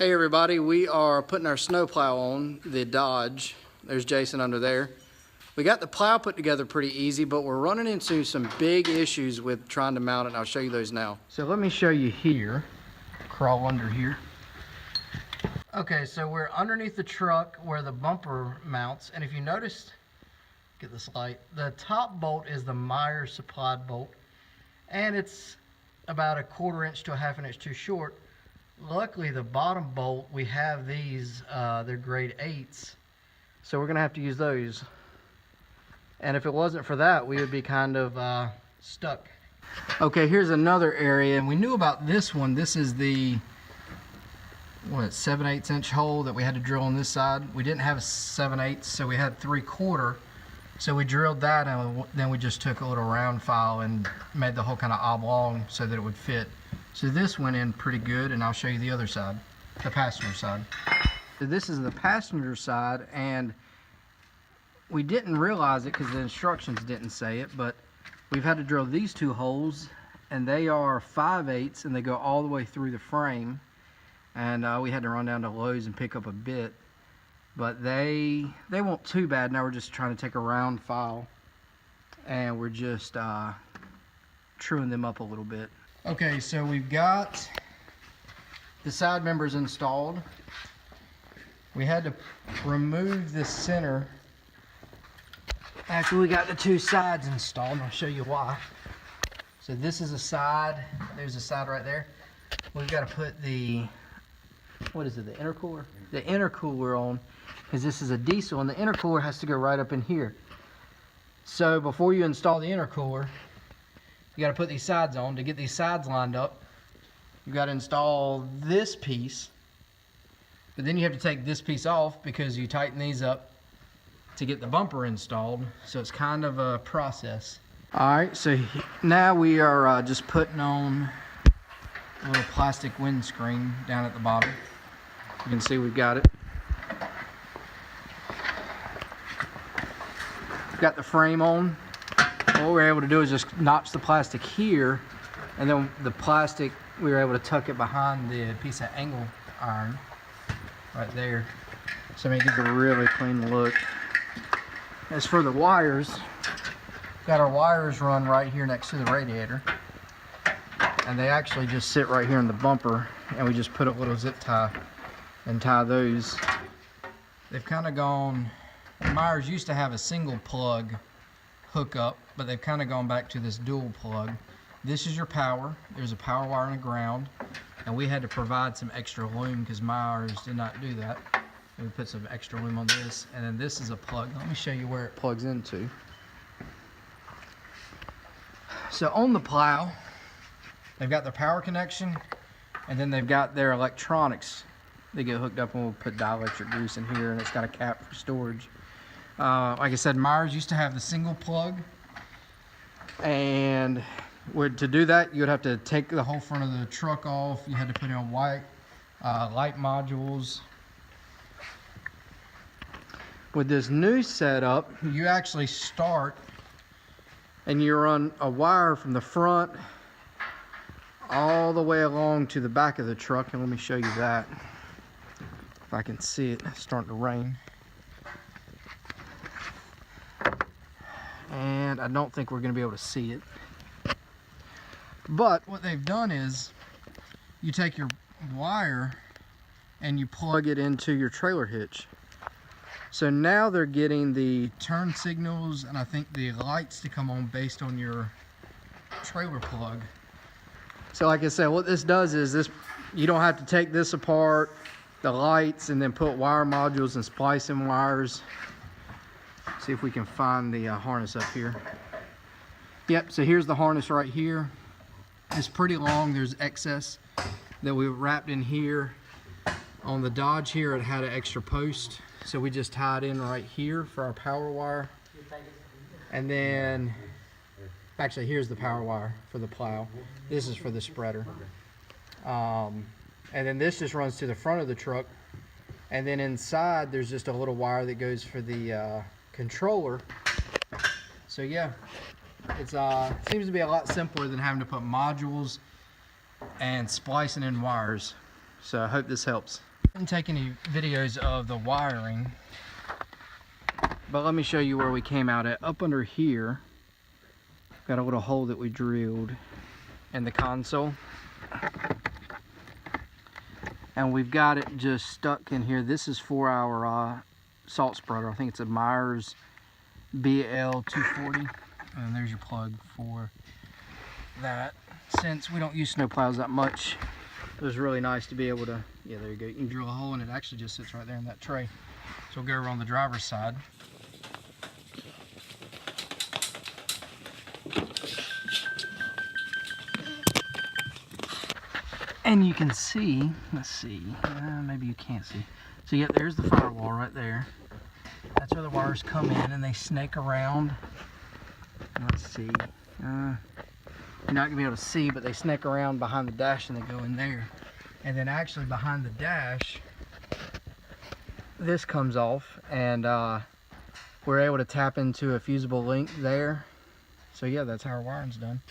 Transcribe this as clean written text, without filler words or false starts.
Hey everybody, we are putting our Snow Plow on the Dodge. There's Jason under there. We got the plow put together pretty easy, but we're running into some big issues with trying to mount it, and I'll show you those now. So let me show you here. Crawl under here. Okay, so we're underneath the truck where the bumper mounts, and if you notice, get this light, the top bolt is the Meyers supplied bolt, and it's about a 1/4 inch to a 1/2 inch too short. Luckily, the bottom bolt, we have these, they're grade 8s, so we're gonna have to use those. And if it wasn't for that, we would be kind of stuck. Okay, here's another area, and we knew about this one. This is the 7/8 inch hole that we had to drill on this side. We didn't have a 7/8, so we had 3/4. So we drilled that, and then we just took a little round file and made the hole kind of oblong so that it would fit. So this went in pretty good, and I'll show you the other side, the passenger side. So this is the passenger side, and we didn't realize it because the instructions didn't say it, but we've had to drill these 2 holes, and they are 5/8, and they go all the way through the frame. And we had to run down to Lowe's and pick up a bit, but they weren't too bad. Now we're just trying to take a round file, and we're just truing them up a little bit. Okay, so we've got the side members installed. We had to remove the center after we got the 2 sides installed, and I'll show you why. So this is a side, there's a side right there. We've got to put the, what is it, the intercooler? The intercooler on, because this is a diesel, and the intercooler has to go right up in here. So before you install the intercooler, you got to put these sides on. To get these sides lined up, you got to install this piece, but then you have to take this piece off because you tighten these up to get the bumper installed. So it's kind of a process. All right, so now we are just putting on a little plastic windscreen down at the bottom. You can see we've got it. Got the frame on. What we're able to do is just notch the plastic here, and then the plastic, we were able to tuck it behind the piece of angle iron right there. So it gives a really clean look. As for the wires, got our wires run right here next to the radiator, and they actually just sit right here in the bumper, and we just put a little zip tie and tie those. They've kind of gone, Meyers used to have a single plug hookup, but they've kind of gone back to this dual plug. This is your power. There's a power wire and a ground, and we had to provide some extra loom because Meyers did not do that. And we put some extra loom on this, and then this is a plug. Let me show you where it plugs into. So on the plow, they've got their power connection, and then they've got their electronics. They get hooked up, and we'll put dielectric grease in here, and it's got a cap for storage. Like I said, Meyers used to have the single plug, and to do that, you would have to take the whole front of the truck off. You had to put in white light modules. With this new setup, you actually start, and you run a wire from the front all the way along to the back of the truck, and let me show you that. If I can see it, it's starting to rain. And I don't think we're going to be able to see it. But what they've done is you take your wire and you plug it into your trailer hitch. So now they're getting the turn signals and I think the lights to come on based on your trailer plug. So like I said, what this does is this, you don't have to take this apart, the lights, and then put wire modules and splice in wires. See if we can find the harness up here. Yep, so here's the harness right here. It's pretty long. There's excess that we wrapped in here. On the Dodge here, it had an extra post, so we just tied in right here for our power wire. And then, actually, here's the power wire for the plow. This is for the spreader. And then this just runs to the front of the truck. And then inside, there's just a little wire that goes for the controller. So yeah, it's seems to be a lot simpler than having to put modules and splicing in wires. So I hope this helps. Didn't take any videos of the wiring, but let me show you where we came out at. Up under here, got a little hole that we drilled in the console, and we've got it just stuck in here. This is for our salt spreader. I think it's a Meyers BL240, and there's your plug for that. Since we don't use snow plows that much, it was really nice to be able to, yeah, there you go. You can drill a hole and it actually just sits right there in that tray. So we'll go over on the driver's side. And you can see, let's see, maybe you can't see. So yeah, there's the firewall right there. That's where the wires come in and they snake around. Let's see. You're not gonna be able to see, but they snake around behind the dash and they go in there. And then actually behind the dash, this comes off, and we're able to tap into a fusible link there. So yeah, that's how our wiring's done.